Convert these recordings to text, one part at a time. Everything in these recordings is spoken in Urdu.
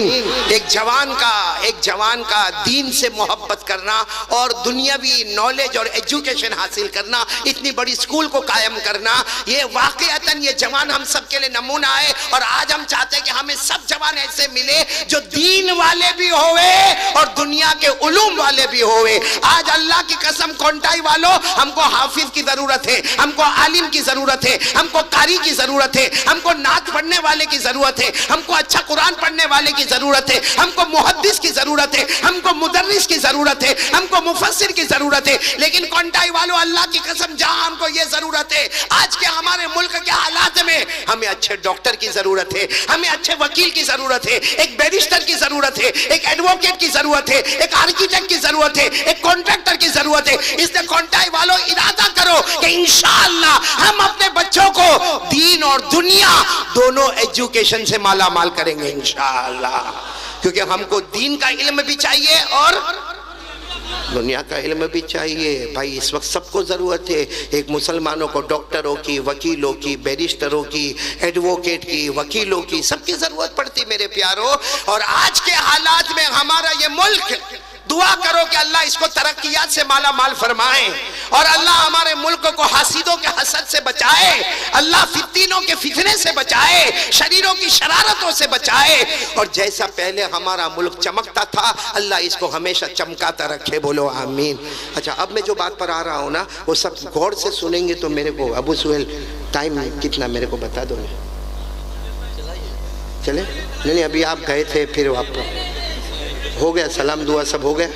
آمین. ایک جوان کا دین سے محبت کرنا اور دنیاوی نالج اور ایجوکیشن حاصل کرنا, اتنی بڑی سکول کو قائم کرنا, یہ واقعتاً یہ جوان ہم سب کے لئے نمونہ ہے. اور آج ہم چاہتے ہیں کہ ہمیں سب جوان ایسے ملے جو دین والے بھی ہوئے اور دنیا کے علوم والے بھی ہوئے. آج اللہ کی قسم کونٹائی والوں, ہم کو حافظ کی ضرورت ہے, ہم کو عالم کی ضرورت ہے, ہم کو قاری کی ضرورت ہے, ہم کو نعت پڑھنے والے کی ضرورت ہے, ہم کو اچھا قرآن پڑھنے والے کی ضرورت ہے, ہم کو محدث کی ضرورت ہے, ہم کو مدرس کی ضرورت ہے, ہم کو مفسر کی ضرورت ہے. لیکن کونٹائی والوں, اللہ کی قسم جہاں ہم کو یہ ضرورت ہے, آج کے ہمارے ملک کے حالات میں ہمیں اچھے ڈاکٹر کی ضرورت ہے, ہمیں اچھے وکیل کی ضرورت ہے, ایک بیرسٹر کی ضرورت ہے, ایک ایڈوکیٹ کی ضرورت ہے, ایک آرکیٹیکٹ کی ضرورت ہے, ایک کانٹریکٹر کی ضرورت ہے. اس نے کونٹائی والوں ارادہ کرو کہ انشاءاللہ ہم اپنے بچوں کو دین اور دنیا دونوں ایجوکیشن سے مالا مال کریں گے انشاءاللہ, کیونکہ ہم کو دین کا علم بھی چاہیے اور دنیا کا علم بھی چاہیے. بھائی اس وقت سب کو ضرورت ہے, ایک مسلمانوں کو ڈاکٹروں کی, وکیلوں کی, بیرسٹروں کی, ایڈوکیٹ کی, وکیلوں کی, سب کی ضرورت پڑتی میرے پیاروں. اور آج کے حالات میں ہمارا یہ ملک, دعا کرو کہ اللہ اس کو ترقیات سے مالا مال فرمائے اور اللہ ہمارے ملک کو حاسدوں کے حسد سے بچائے, اللہ فتنوں کے فتنے سے بچائے, شریروں کی شرارتوں سے بچائے, اور جیسا پہلے ہمارا ملک چمکتا تھا اللہ اس کو ہمیشہ چمکاتا رکھے. بولو آمین. اچھا, اب میں جو بات پر آ رہا ہوں نا وہ سب غور سے سنیں گے تو میرے کو ابو سہیل ٹائم کتنا میرے کو بتا دو. چلے نہیں, ابھی آپ گئے تھے پھر آپ ہو گیا, سلام دعا سب ہو گیا.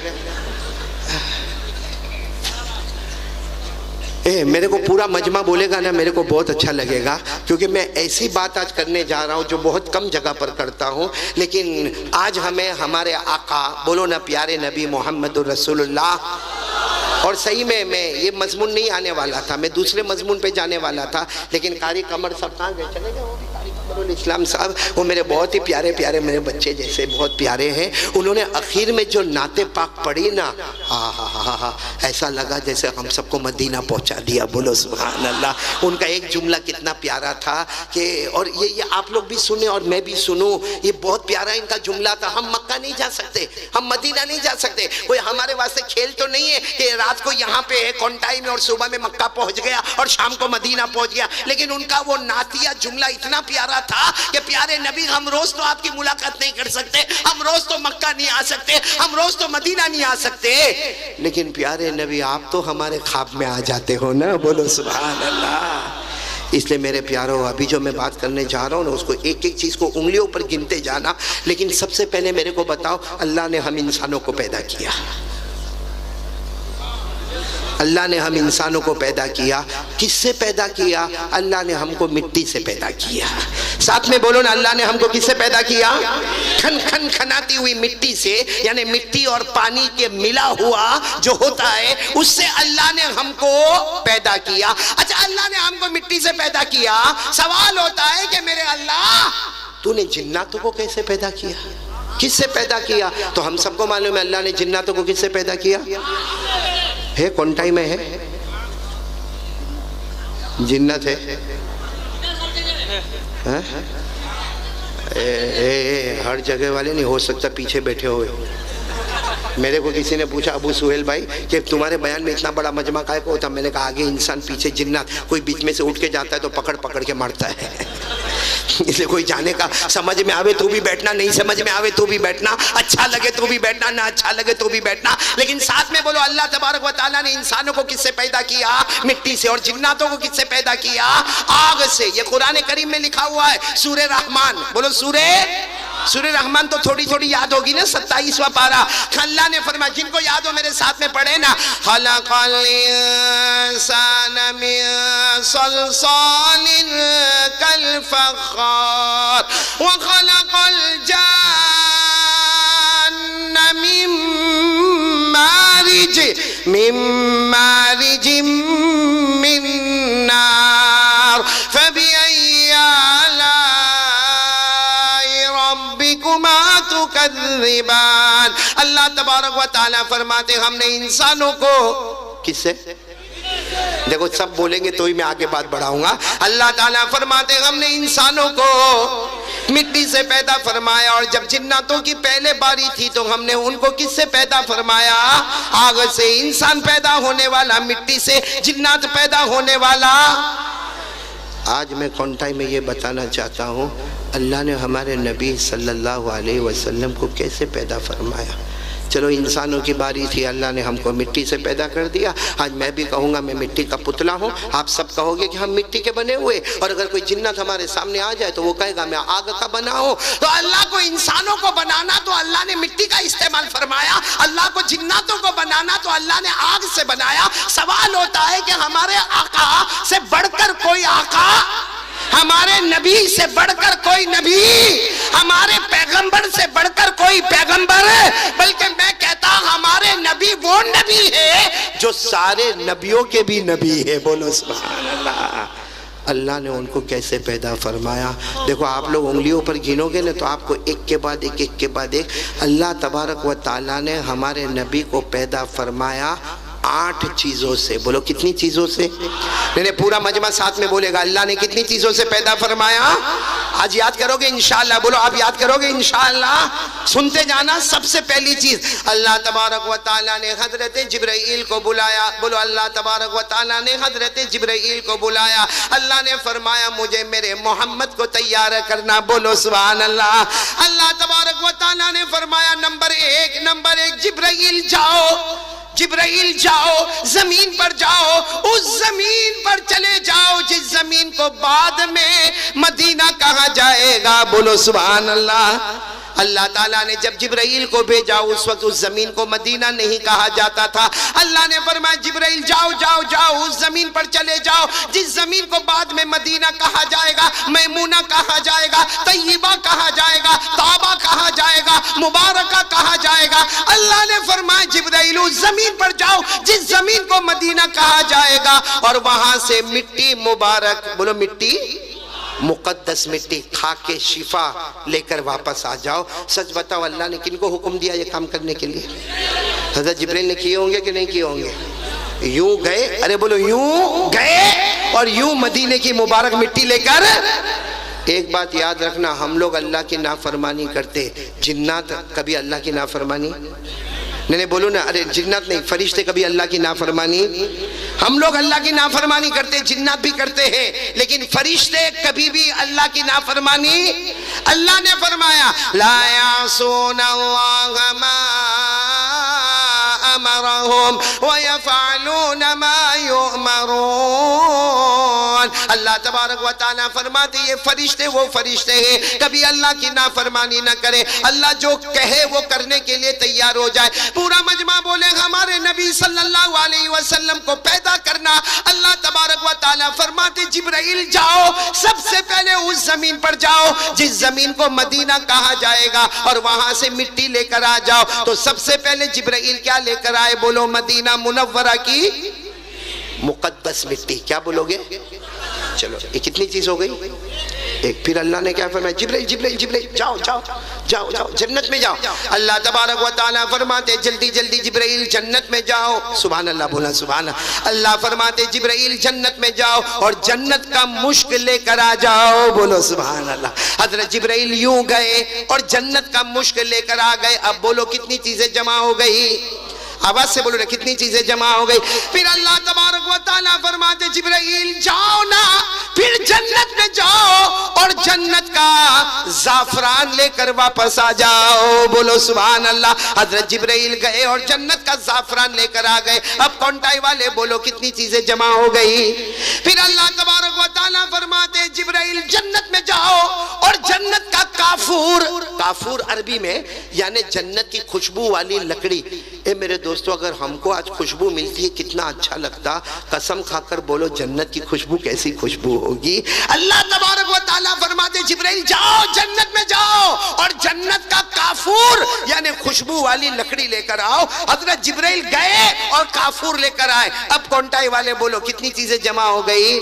میرے کو پورا مجمع بولے گا نا میرے کو بہت اچھا لگے گا, کیونکہ میں ایسی بات آج کرنے جا رہا ہوں جو بہت کم جگہ پر کرتا ہوں. لیکن آج ہمیں ہمارے آقا, بولو نا پیارے نبی محمد الرسول اللہ. اور صحیح میں یہ مضمون نہیں آنے والا تھا, میں دوسرے مضمون پہ جانے والا تھا, لیکن قاری قمر صاحب کہاں گئے, چلے گئے وہ بھی, قاری قمر الاسلام صاحب, وہ میرے بہت ہی پیارے میرے بچے جیسے بہت پیارے ہیں. انہوں نے اخیر میں جو نعت پاک پڑھی نا, ایسا لگا جیسے ہم سب کو مدینہ پہنچا دیا. بولو سبحان اللہ. ان کا ایک جملہ کتنا پیارا تھا کہ, اور یہ آپ لوگ بھی سنیں اور میں بھی سنوں, یہ بہت پیارا ان کا جملہ تھا. ہم مکہ نہیں جا سکتے, ہم مدینہ نہیں جا سکتے, کوئی ہمارے واسطے کھیل تو نہیں ہے کہ رات کو یہاں پہ ہے کونٹائی میں اور صبح میں مکہ پہنچ گیا اور شام کو مدینہ پہنچ گیا. لیکن ان کا وہ نعتیہ جملہ اتنا پیارا تھا کہ پیارے نبی, ہم روز تو آپ کی ملاقات نہیں کر سکتے, ہم روز تو مکہ نہیں آ سکتے, ہم روز تو مدینہ نہیں آ سکتے, لیکن پیارے نبی آپ تو ہمارے خواب میں آ جاتے ہو نا. بولو سبحان اللہ. اس لئے میرے پیاروں, ابھی جو میں بات کرنے جا رہا ہوں نا اس کو ایک ایک چیز کو انگلیوں پر گنتے جانا. لیکن سب سے پہلے میرے کو بتاؤ, اللہ نے ہم انسانوں کو پیدا کیا, اللہ نے ہم انسانوں کو پیدا کیا. کس سے پیدا کیا؟ اللہ نے ہم کو مٹی سے پیدا کیا. ساتھ میں بولو نا, اللہ نے ہم کو کس سے پیدا کیا؟ کھن کھن کھناتی ہوئی مٹی سے, یعنی مٹی اور پانی کے ملا ہوا جو ہوتا ہے اس سے اللہ نے ہم کو پیدا کیا. اچھا, اللہ نے ہم کو مٹی سے پیدا کیا, سوال ہوتا ہے کہ میرے اللہ تو نے جناتوں کو کیسے پیدا کیا, کس سے پیدا کیا؟ تو ہم سب کو معلوم ہے اللہ نے جناتوں کو کس سے پیدا کیا ہے. کونٹائی میں ہے جنت ہے, ہر جگہ والے نہیں ہو سکتا پیچھے بیٹھے ہوئے. میرے کو کسی نے پوچھا ابو سہیل بھائی کہ تمہارے بیان میں اتنا بڑا مجمع کائے کو ہوتا, میں نے کہا آگے انسان پیچھے جنات, کوئی بیچ میں سے اٹھ کے جاتا ہے تو پکڑ کے مارتا ہے. اس لئے کوئی جانے کا, سمجھ میں آوے تو بھی بیٹھنا, نہیں سمجھ میں آوے تو بھی بیٹھنا, اچھا لگے تو بھی بیٹھنا, نہ اچھا لگے تو بھی بیٹھنا. لیکن ساتھ میں بولو, اللہ تبارک و تعالیٰ نے انسانوں کو کس سے پیدا کیا؟ مٹی سے. اور جناتوں کو کس سے پیدا کیا؟ آگ سے. یہ قرآن کریم میں لکھا ہوا ہے, سورہ رحمان. بولو سورہ رحمان تو تھوڑی یاد ہوگی نا, 27واں پارہ. اللہ نے فرمایا, جن کو یاد ہو میرے ساتھ میں پڑھے نا, خلق الانسان من صلصال کالفخار وخلق الجان من مارج من نار فبأي آلاء ربكما تكذبان. اللہ تبارک و تعالیٰ فرماتے ہم نے انسانوں کو کس سے دیکھو سب بولیں گے تو ہی میں آگے بات بڑھاؤں گا. اللہ تعالیٰ فرماتے ہیں ہم نے انسانوں کو مٹی سے پیدا فرمایا, اور جب جناتوں کی پہلے باری تھی تو ہم نے ان کو کس سے پیدا فرمایا؟ آگ سے. انسان پیدا ہونے والا مٹی سے, جنات پیدا ہونے والا. آج میں کونٹائی میں یہ بتانا چاہتا ہوں اللہ نے ہمارے نبی صلی اللہ علیہ وسلم کو کیسے پیدا فرمایا. چلو انسانوں کی باری تھی, اللہ نے ہم کو مٹی سے پیدا کر دیا. آج میں بھی کہوں گا میں مٹی کا پتلا ہوں, آپ سب کہو گے کہ ہم مٹی کے بنے ہوئے. اور اگر کوئی جنت ہمارے سامنے آ جائے تو وہ کہے گا میں آگ کا بنا ہوں. تو اللہ کو انسانوں کو بنانا تو اللہ نے مٹی کا استعمال فرمایا, اللہ کو جناتوں کو بنانا تو اللہ نے آگ سے بنایا. سوال ہوتا ہے کہ ہمارے آقا سے بڑھ کر کوئی آقا, ہمارے نبی سے بڑھ کر کوئی نبی, ہمارے پیغمبر سے بڑھ کر کوئی پیغمبر, بلکہ میں کہتا ہمارے نبی وہ نبی ہے جو سارے نبیوں کے بھی نبی ہے. بولو سبحان اللہ. اللہ نے ان کو کیسے پیدا فرمایا. دیکھو آپ لوگ انگلیوں پر گنو گے نا تو آپ کو ایک کے بعد ایک, ایک کے بعد ایک. اللہ تبارک و تعالیٰ نے ہمارے نبی کو پیدا فرمایا 8 چیزوں سے. بولو کتنی چیزوں سے؟ نہیں پورا مجمع ساتھ میں بولے گا. اللہ نے کتنی چیزوں سے پیدا فرمایا؟ آج یاد کرو گے انشاءاللہ. بولو آپ یاد کرو گے انشاءاللہ. سنتے جانا. سب سے پہلی چیز اللہ تبارک و تعالیٰ نے حضرت جبرائیل کو بلایا. بولو اللہ تبارک و تعالیٰ نے حضرت جبرائیل کو بلایا. اللہ نے فرمایا مجھے میرے محمد کو تیار کرنا. بولو سبحان اللہ. اللہ تبارک و تعالیٰ نے فرمایا نمبر ایک جبرائیل جاؤ, جبرائیل جاؤ, زمین پر جاؤ, اس زمین پر چلے جاؤ جس زمین کو بعد میں مدینہ کہا جائے گا. بولو سبحان اللہ. اللہ تعالیٰ نے جب جبرائیل کو بھیجا اس وقت اس زمین کو مدینہ نہیں کہا جاتا تھا. اللہ نے فرمایا جبرائیل جاؤ جاؤ جاؤ, اس زمین پر چلے جاؤ جس زمین کو بعد میں مدینہ کہا جائے گا, میمونہ کہا جائے گا, طیبہ کہا جائے گا, طابہ کہا جائے گا, مبارکہ کہا جائے گا. اللہ نے فرمایا جبرائیل اس زمین پر جاؤ جس زمین کو مدینہ کہا جائے گا, اور وہاں سے مٹی مبارک, بولو مٹی مقدس, مٹی کھا کے شفا لے کر واپس آ جاؤ. سچ بتاؤ اللہ نے کن کو حکم دیا یہ کام کرنے کے لیے؟ حضرت جبرائیل نے کیے ہوں گے کہ نہیں کیے ہوں گے؟ یوں گئے, ارے بولو یوں گئے اور یوں مدینے کی مبارک مٹی لے کر. ایک بات یاد رکھنا, ہم لوگ اللہ کی نافرمانی کرتے, جنات کبھی اللہ کی نافرمانی نہیں بولو نا, ارے جنات نہیں, فرشتے کبھی اللہ کی نافرمانی. ہم لوگ اللہ کی نافرمانی کرتے, جنات بھی کرتے ہیں, لیکن فرشتے کبھی بھی اللہ کی نافرمانی. اللہ نے فرمایا لا یعصون اللہ ما امرهم ويفعلون ما يؤمرون. اللہ تبارک و تعالیٰ فرماتے یہ فرشتے وہ فرشتے ہیں کبھی اللہ کی نافرمانی نہ کرے, اللہ جو کہے وہ کرنے کے لیے تیار ہو جائے. پورا مجمع بولے ہمارے نبی صلی اللہ علیہ وسلم کو پیدا کرنا. اللہ تبارک و تعالیٰ فرماتے جبرائیل جاؤ, سب سے پہلے اس زمین پر جاؤ جس زمین کو مدینہ کہا جائے گا, اور وہاں سے مٹی لے کر آ جاؤ. تو سب سے پہلے جبرائیل کیا لے کر آئے؟ بولو مدینہ منورہ کی مقدس مٹی. کیا بولو گے؟ چلو یہ کتنی چیز ہو گئی؟ ایک. پھر اللہ نے کیا فرمایا جبرائیل جبرائیل جبرائیل جاؤ جاؤ جاؤ جاؤ جنت میں جاؤ. اللہ تبارک و تعالیٰ فرماتے جلدی جلدی جبرائیل جنت میں جاؤ. سبحان اللہ, بولا سبحان اللہ. اللہ فرماتے جبرائیل جنت میں جاؤ اور جنت کا مشک لے کر آ جاؤ. بولو سبحان اللہ. حضرت جبرائیل یوں گئے اور جنت کا مشک لے کر آ گئے. اب بولو کتنی چیزیں جمع ہو گئی؟ آواز سے بولو نا, کتنی چیزیں جمع ہو گئی؟ پھر اللہ تبارک و تعالیٰ فرماتے جبرائیل جاؤ نا, پھر جنت میں جاؤ اور جنت کا زعفران لے کر واپس آ جاؤ. بولو سبحان اللہ. حضرت جبرائیل گئے اور جنت کا زعفران لے کر آ گئے. اب کونٹائی والے بولو کتنی چیزیں جمع ہو گئی؟ پھر اللہ تبارک و تعالیٰ فرماتے جبرائیل جنت میں جاؤ اور جنت کا کافور, کافور عربی میں یعنی جنت کی خوشبو والی لکڑی. اے میرے دوستو اگر ہم کو آج خوشبو ملتی ہے کتنا اچھا لگتا. قسم کھا کر بولو جنت کی خوشبو کیسی خوشبو ہوگی. اللہ تبارک و تعالیٰ فرماتے جبرائیل جاؤ جنت میں جاؤ اور جنت کا کافور یعنی خوشبو والی لکڑی لے کر آؤ. حضرت جبرائیل گئے اور کافور لے کر آئے. اب کونٹائی والے بولو کتنی چیزیں جمع ہو گئی؟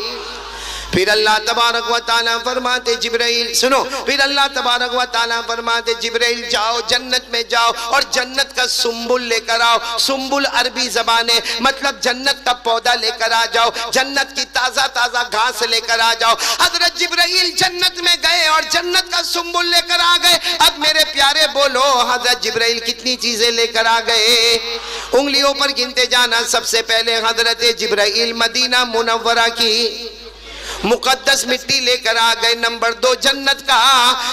پھر اللہ تبارک و تعالیٰ فرماتے جبرائیل سنو، پھر اللہ تبارک و تعالیٰ فرماتے جبرائیل جاؤ جنت میں جاؤ اور جنت کا سنبل لے کر آؤ. سنبل عربی زبان ہے، مطلب جنت کا پودا لے کر آ جاؤ، جنت کی تازہ تازہ گھاس لے کر آ جاؤ. حضرت جبرائیل جنت میں گئے اور جنت کا سنبل لے کر آ گئے. اب میرے پیارے بولو حضرت جبرائیل کتنی چیزیں لے کر آ گئے؟ انگلیوں پر گنتے جانا. سب سے پہلے حضرت جبرائیل مدینہ منورہ کی مقدس مٹی لے کر آ گئے. نمبر 2 جنت کا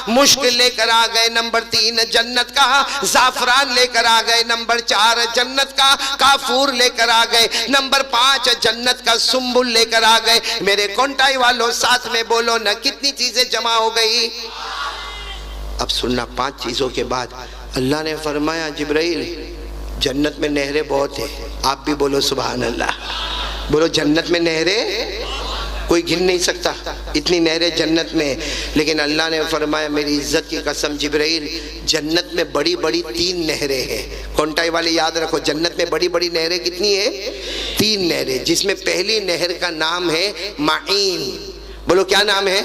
مشک لے کر آ گئے. نمبر 3 جنت کا زعفران لے کر آ گئے. نمبر 4 جنت کا کافور لے کر آ گئے. نمبر 5 جنت کا سنبل لے کر آ گئے. میرے کونٹائی والوں ساتھ میں بولو نا کتنی چیزیں جمع ہو گئی؟ اب سننا 5 چیزوں کے بعد اللہ نے فرمایا جبرائیل جنت میں نہریں بہت ہیں. آپ بھی بولو سبحان اللہ. بولو جنت میں نہریں کوئی گن نہیں سکتا، اتنی نہریں جنت میں. لیکن اللہ نے فرمایا میری عزت کی قسم جبرائیل جنت میں بڑی بڑی 3 نہریں ہیں. کونٹائی والے یاد رکھو جنت میں بڑی بڑی نہریں کتنی ہیں؟ 3 نہریں، جس میں پہلی نہر کا نام ہے معین. بولو کیا نام ہے؟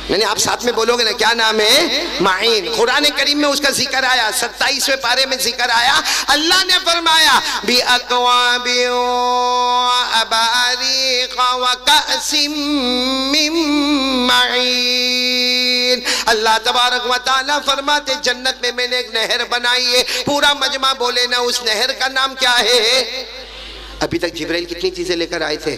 یعنی آپ ساتھ میں بولو گے نا کیا نام ہے؟ معین. قرآن کریم میں اس کا ذکر آیا، 27ویں پارے میں ذکر آیا. اللہ نے فرمایا بِأَكْوَابٍ وَأَبَارِيقَ وَكَأْسٍ مِّن مَّعِينٍ. اللہ تبارک و تعالیٰ فرماتے جنت میں نے ایک نہر بنائی ہے. پورا مجمع بولے نا اس نہر کا نام کیا ہے؟ ابھی تک جبرائیل کتنی چیزیں لے کر آئے تھے؟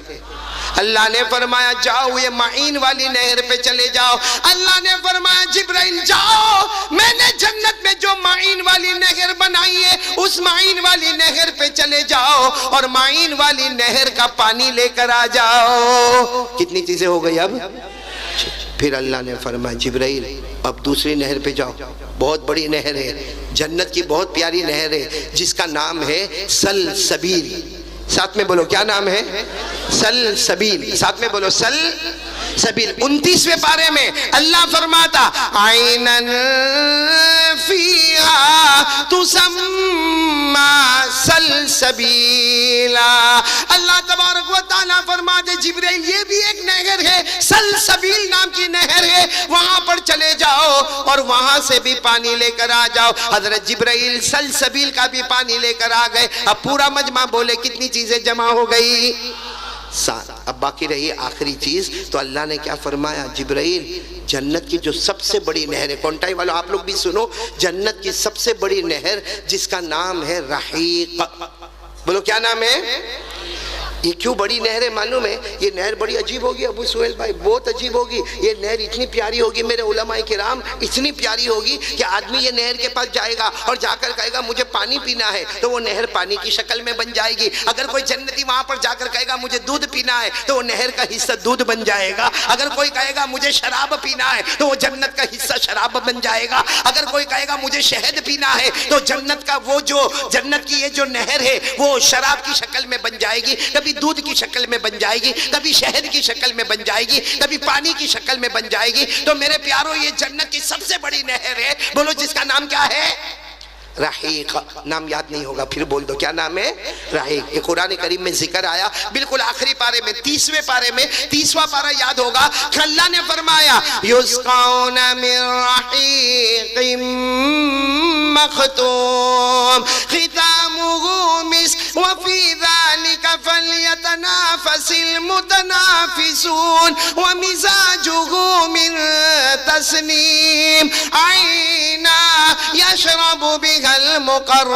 اللہ نے فرمایا جاؤ یہ معین والی نہر پہ چلے جاؤ. اللہ نے فرمایا جبرائیل جاؤ میں نے جنت میں جو معین والی نہر بنائی ہے اس معین والی نہر پہ چلے جاؤ اور معین والی نہر کا پانی لے کر آ جاؤ. کتنی چیزیں ہو گئی اب؟ پھر اللہ نے فرمایا جبرائیل اب دوسری نہر پہ جاؤ. بہت بڑی نہر ہے، جنت کی بہت پیاری نہر ہے جس کا نام ہے سلسبیل. ساتھ میں بولو کیا نام ہے؟ سلسبیل. ساتھ میں بولو سلسبیل. 29ویں پارے میں اللہ فرماتا عینن فیہا تسمی سلسبیلا. اللہ تبارک و تعالیٰ فرماتے جبرائیل یہ بھی ایک نہر ہے، سلسبیل نام کی نہر ہے، وہاں پر چلے جاؤ اور وہاں سے بھی پانی لے کر آ جاؤ. حضرت جبرائیل سلسبیل کا بھی پانی لے کر آ گئے. اب پورا مجمع بولے کتنی چیزیں جمع ہو گئی؟ 7. اب باقی رہی آخری چیز. تو اللہ نے کیا فرمایا جبرائیل جنت کی جو سب سے بڑی نہر ہے، کونٹائی والوں آپ لوگ بھی سنو، جنت کی سب سے بڑی نہر جس کا نام ہے رحیق. بولو کیا نام ہے؟ یہ کیوں بڑی نہر ہے معلوم ہے؟ یہ نہر بڑی عجیب ہوگی ابو سہیل بھائی، بہت عجیب ہوگی. یہ نہر اتنی پیاری ہوگی میرے علماء کرام، اتنی پیاری ہوگی کہ آدمی یہ نہر کے پاس جائے گا اور جا کر کہے گا مجھے پانی پینا ہے تو وہ نہر پانی کی شکل میں بن جائے گی. اگر کوئی جنتی وہاں پر جا کر کہے گا مجھے دودھ پینا ہے تو وہ نہر کا حصہ دودھ بن جائے گا. اگر کوئی کہے گا مجھے شراب پینا ہے تو وہ جنت کا حصہ شراب بن جائے گا. اگر کوئی کہے گا مجھے شہد پینا ہے تو جنت کا وہ جو جنت کی یہ جو نہر ہے وہ شراب کی شکل میں بن جائے گی. کبھی دودھ کی شکل میں بن جائے گی، کبھی شہد کی شکل میں بن جائے گی، کبھی پانی کی شکل میں بن جائے گی. تو میرے پیاروں یہ جنت کی سب سے بڑی نہر ہے. بولو جس کا نام کیا ہے؟ رحیق. نام یاد نہیں ہوگا پھر بول دو کیا نام ہے؟ رحیق. یہ قرآن کریم میں ذکر آیا بالکل آخری پارے میں 30ویں پارے میں. 30واں پارہ یاد ہوگا. اللہ نے فرمایا یسقون من رحیق مختوم ختامہ مسک وفی ذلک فلیتنافس المتنافسون ومزاجہ من تسنیم عینا یشرب بها المقربون.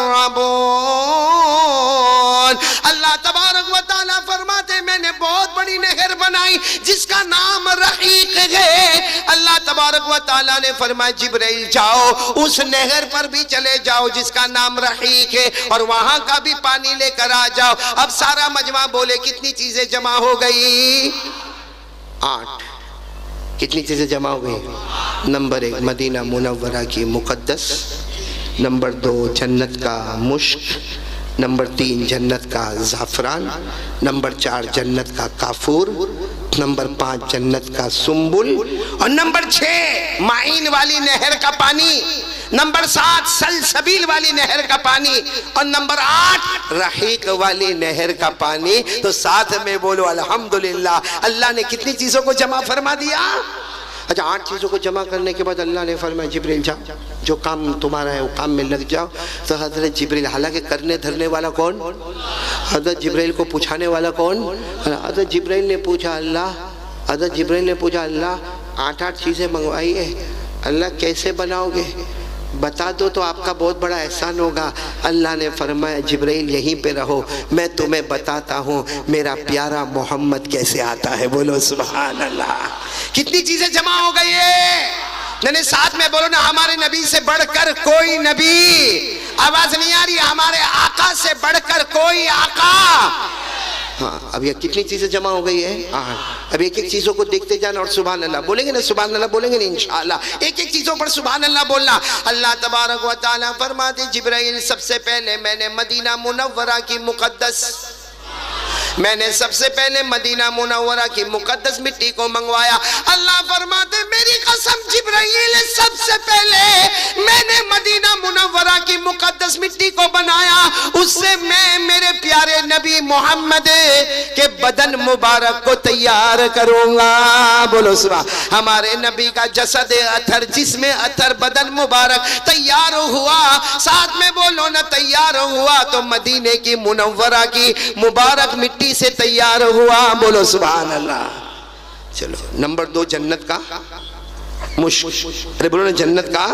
اللہ تبارک و تعالیٰ فرماتے میں نے بہت بڑی نہر بنائی جس کا نام رحیق ہے. اللہ تبارک و تعالیٰ نے فرمایا جبرائیل جاؤ اس نہر پر بھی چلے جاؤ جس کا نام رحیق ہے اور وہاں کا بھی پانی لے کر آ جاؤ. اب سارا مجمع بولے کتنی چیزیں جمع ہو گئی؟ 8. کتنی چیزیں جمع ہو گئی؟ نمبر 1 مدینہ منورہ کی مقدس. نمبر 2 جنت کا مشک. نمبر 3 جنت کا زعفران. نمبر 4 جنت کا کافور. نمبر 5 جنت کا سنبل. اور نمبر 6 معین والی نہر کا پانی. نمبر 7 سلسبیل والی نہر کا پانی، اور نمبر 8 رحیق والی نہر کا پانی. تو ساتھ میں بولو الحمدللہ. اللہ نے کتنی چیزوں کو جمع فرما دیا؟ اچھا 8 چیزوں کو جمع کرنے کے بعد اللہ نے فرمایا جبریل جاؤ، جو کام تمہارا ہے وہ کام میں لگ جاؤ. تو حضرت جبریل، حالانکہ کرنے دھرنے والا کون؟ حضرت جبریل کو پوچھانے والا کون؟ حضرت جبریل نے پوچھا اللہ 8 چیزیں منگوائی ہے، اللہ کیسے بناؤ گے؟ بتا دو تو آپ کا بہت بڑا احسان ہوگا. اللہ نے فرمایا جبرائیل یہیں پہ رہو، میں تمہیں بتاتا ہوں میرا پیارا محمد کیسے آتا ہے. بولو سبحان اللہ. کتنی چیزیں جمع ہو گئی ہے. ساتھ میں بولو نا، ہمارے نبی سے بڑھ کر کوئی نبی. آواز نہیں آ رہی؟ ہمارے آقا سے بڑھ کر کوئی آقا. ہاں اب یہ کتنی چیزیں جمع ہو گئی ہے. اب ایک ایک چیزوں کو دیکھتے جانا اور سبحان اللہ بولیں گے نا، سبحان اللہ بولیں گے نا انشاءاللہ. ایک ایک چیزوں پر سبحان اللہ بولنا. اللہ تبارک و تعالیٰ فرماتے جبرائیل سب سے پہلے میں نے مدینہ منورہ کی مدینہ منورہ کی مقدس مٹی کو منگوایا. اللہ فرماتے میری قسم جبرائیل سب سے پہلے میں نے مدینہ منورہ کی مقدس مٹی کو بنایا، اس سے میں میرے پیارے نبی محمد کے بدن مبارک کو تیار کروں گا. بولو سبحان. ہمارے نبی کا جسد اطہر، جسم اطہر، بدن مبارک تیار ہوا. ساتھ میں بولو نا، تیار ہوا تو مدینے کی منورہ کی مبارک مٹی سے تیار ہوا. بولو سبحان اللہ. چلو نمبر 2 جنت کا مشک. ارے بولو نا جنت کا.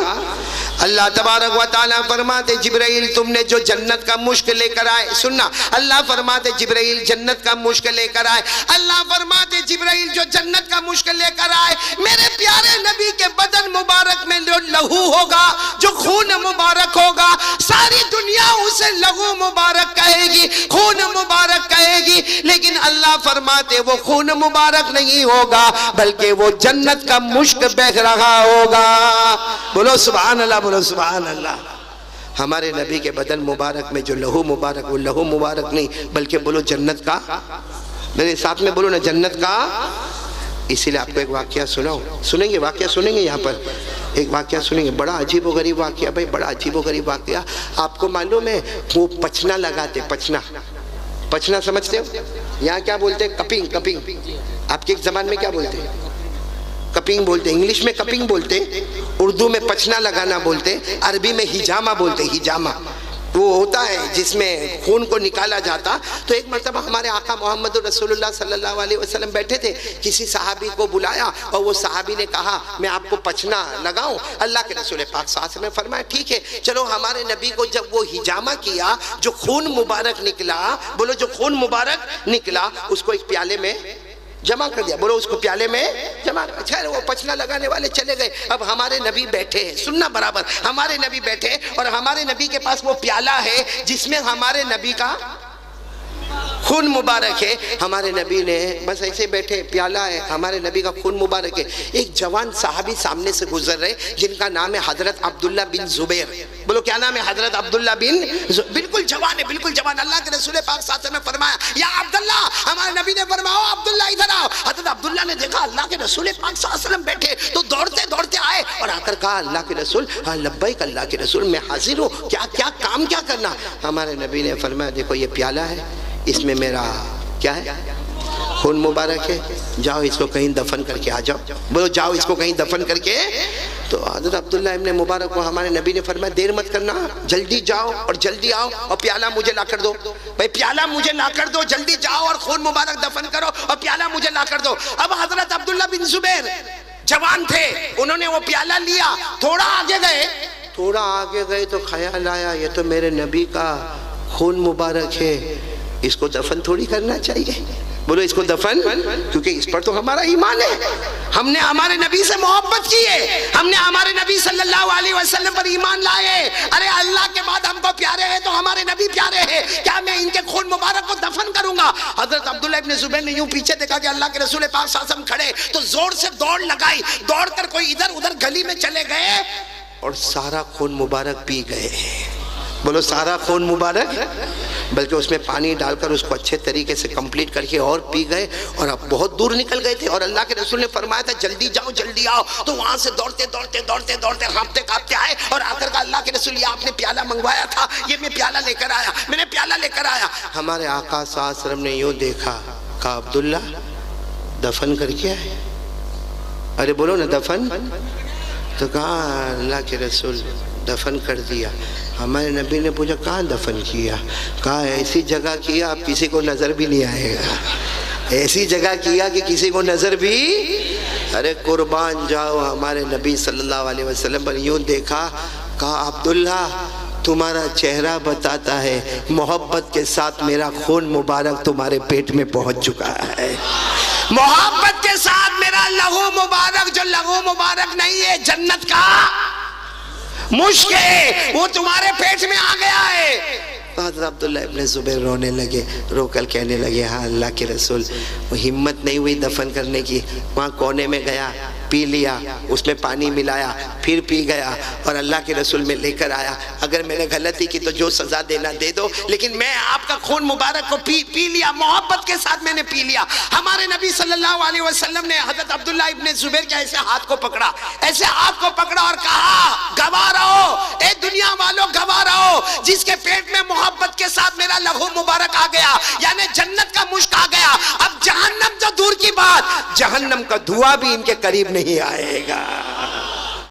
اللہ تبارک و تعالیٰ فرماتے جبرائیل تم نے جو جنت کا مشک لے کر آئے، سننا، اللہ فرماتے جبرائیل جنت کا مشک لے کر آئے. اللہ فرماتے جبرائیل جو جنت کا مشک لے کر آئے، میرے پیارے نبی کے بدن مبارک میں جو لہو ہوگا، جو خون مبارک ہوگا، ساری دنیا اسے لہو مبارک کہے گی، خون مبارک کہے گی. لیکن اللہ فرماتے وہ خون مبارک نہیں ہوگا، بلکہ وہ جنت کا مشک بہہ رہا ہوگا. بولو سبحان اللہ، بولو سبحان اللہ. ہمارے نبی کے بدن مبارک میں جو لہو مبارک، وہ لہو مبارک نہیں بلکہ بولو جنت کا. میرے ساتھ میں بولو نا جنت کا. اسی لئے آپ کو ایک واقعہ سنیں گے، واقعہ سنیں گے. یہاں پر ایک واقعہ سنیں گے، بڑا عجیب و غریب واقعہ. بھائی بڑا عجیب و غریب واقعہ. آپ کو معلوم ہے وہ پچنا لگاتے، پچنا سمجھتے ہو؟ یہاں کیا بولتے ہیں؟ کپنگ. آپ کی ایک زبان میں کیا بولتے ہیں؟ کپنگ بولتے. انگلش میں کپنگ بولتے، اردو میں پچنا لگانا بولتے، عربی میں ہجامہ بولتے. ہجامہ وہ ہوتا ہے جس میں خون کو نکالا جاتا. تو ایک مرتبہ ہمارے آقا محمد رسول اللہ صلی اللہ علیہ وسلم بیٹھے تھے، کسی صحابی کو بلایا اور وہ صحابی نے کہا میں آپ کو پچنا لگاؤں. اللہ کے رسول پاک صلی اللہ علیہ وسلم نے فرمایا ٹھیک ہے چلو. ہمارے نبی کو جب وہ ہجامہ کیا، جو خون مبارک نکلا، بولو جو خون مبارک نکلا، اس کو ایک پیالے میں جمع کر دیا. بولو اس کو پیالے میں جمع. خیر وہ پچنا لگانے والے چلے گئے. اب ہمارے نبی بیٹھے ہیں، سننا برابر، ہمارے نبی بیٹھے اور ہمارے نبی کے پاس وہ پیالہ ہے جس میں ہمارے نبی کا خون مبارک ہے. ہمارے نبی نے بس ایسے بیٹھے، پیالہ ہے، ہمارے نبی کا خون مبارک ہے. ایک جوان صحابی سامنے سے گزر رہے جن کا نام ہے حضرت عبداللہ بن زبیر. بولو کیا نام ہے؟ حضرت عبداللہ بن زبیر. بالکل جوان ہے، بالکل جوان. اللہ کے رسول پاک صلی اللہ علیہ وسلم نے فرمایا یا عبداللہ. ہمارے نبی نے فرمایا عبداللہ ادھر آؤ. حضرت عبداللہ نے دیکھا اللہ کے رسول پاک صلی اللہ علیہ وسلم بیٹھے تو دوڑتے آئے اور آ کر کہا اللہ کے رسول، ہاں لبیک اللہ کے رسول، میں حاضر ہوں، کیا کام کیا کرنا. ہمارے نبی نے فرمایا دیکھو یہ پیالہ ہے، اس میں میرا کیا ہے؟ خون مبارک ہے. جاؤ اس کو کہیں دفن کر کے آ جاؤ. بولو جاؤ اس کو کہیں دفن کر کے. تو حضرت عبداللہ ابن مبارک کو ہمارے نبی نے فرمایا دیر مت کرنا، جلدی جاؤ اور جلدی آؤ اور پیالہ مجھے لا کر دو. بھائی پیالہ مجھے لا کر دو، جلدی جاؤ اور خون مبارک دفن کرو اور پیالہ مجھے لا کر دو. اب حضرت عبداللہ بن زبیر جوان تھے، انہوں نے وہ پیالہ لیا. تھوڑا آگے گئے تو خیال آیا یہ تو میرے نبی کا خون مبارک ہے، اس کو دفن تھوڑی کرنا چاہیے. بولو اس کو دفن، کیونکہ اس پر تو ہمارا ایمان ہے. ہم نے ہمارے نبی سے محبت کی ہے، ہم نے ہمارے نبی صلی اللہ علیہ وسلم پر ایمان لائے. ارے اللہ کے بعد ہم کو پیارے ہیں تو ہمارے نبی پیارے ہیں، کیا میں ان کے خون مبارک کو دفن کروں گا؟ حضرت عبداللہ ابن زبیر نے یوں پیچھے دیکھا کہ اللہ کے رسول پاک صلی اللہ علیہ وسلم کھڑے، تو زور سے دوڑ لگائی. دوڑ کر کوئی ادھر ادھر گلی میں چلے گئے اور سارا خون مبارک پی گئے. بولو سارا خون مبارک، بلکہ اس میں پانی ڈال کر اس کو اچھے طریقے سے کمپلیٹ کر کے اور پی گئے، اور اب بہت دور نکل گئے تھے، اور اللہ کے رسول نے فرمایا تھا جلدی جاؤ جلدی آؤ، تو وہاں سے دوڑتے دوڑتے دوڑتے دوڑتے ہانپتے کانپتے آئے، اور آ کر کہا اللہ کے رسول یہ آپ نے پیالہ منگوایا تھا، یہ میں پیالہ لے کر آیا، میں نے پیالہ لے کر آیا۔ ہمارے آقا صلی اللہ علیہ وسلم نے یوں دیکھا، کہا عبداللہ دفن کر کے آئے؟ ارے بولو نا دفن، تو کہا اللہ کے رسول دفن کر دیا۔ ہمارے نبی نے پوچھا کہاں دفن کیا؟ کہا ایسی جگہ کیا اب کسی کو نظر بھی نہیں آئے گا، ایسی جگہ کیا کہ کسی کو نظر بھی، ارے قربان جاؤ ہمارے نبی صلی اللہ علیہ وسلم پر یوں دیکھا، کہا عبداللہ تمہارا چہرہ بتاتا ہے محبت کے ساتھ میرا خون مبارک تمہارے پیٹ میں پہنچ چکا ہے، محبت کے ساتھ میرا لہو مبارک، جو لہو مبارک نہیں ہے جنت کا مشک ہے، وہ تمہارے پیٹ میں آ گیا ہے۔ حضرت عبداللہ ابن زبیر رونے لگے، رو کر کہنے لگے ہاں اللہ کے رسول، وہ ہمت نہیں ہوئی دفن کرنے کی، وہاں کونے میں گیا، پی لیا، اس میں پانی ملایا، پھر پی گیا، اور اللہ کے رسول میں لے کر آیا، اگر میں نے غلطی کی تو جو سزا دینا دے دو، لیکن میں آپ کا خون مبارک کو پی لیا، محبت کے ساتھ میں نے پی لیا۔ ہمارے نبی صلی اللہ علیہ وسلم نے حضرت عبداللہ ابن زبیر کے ایسے ہاتھ کو پکڑا، ایسے ہاتھ کو پکڑا اور کہا گواہ رہو اے دنیا والوں، گواہ رہو جس کے پیٹ میں محبت کے ساتھ میرا لہو مبارک آ گیا، یعنی جنت کا مشک آ گیا، اب جہنم تو دور کی بات، جہنم کا دھواں بھی ان کے قریب نہیں آئے گا۔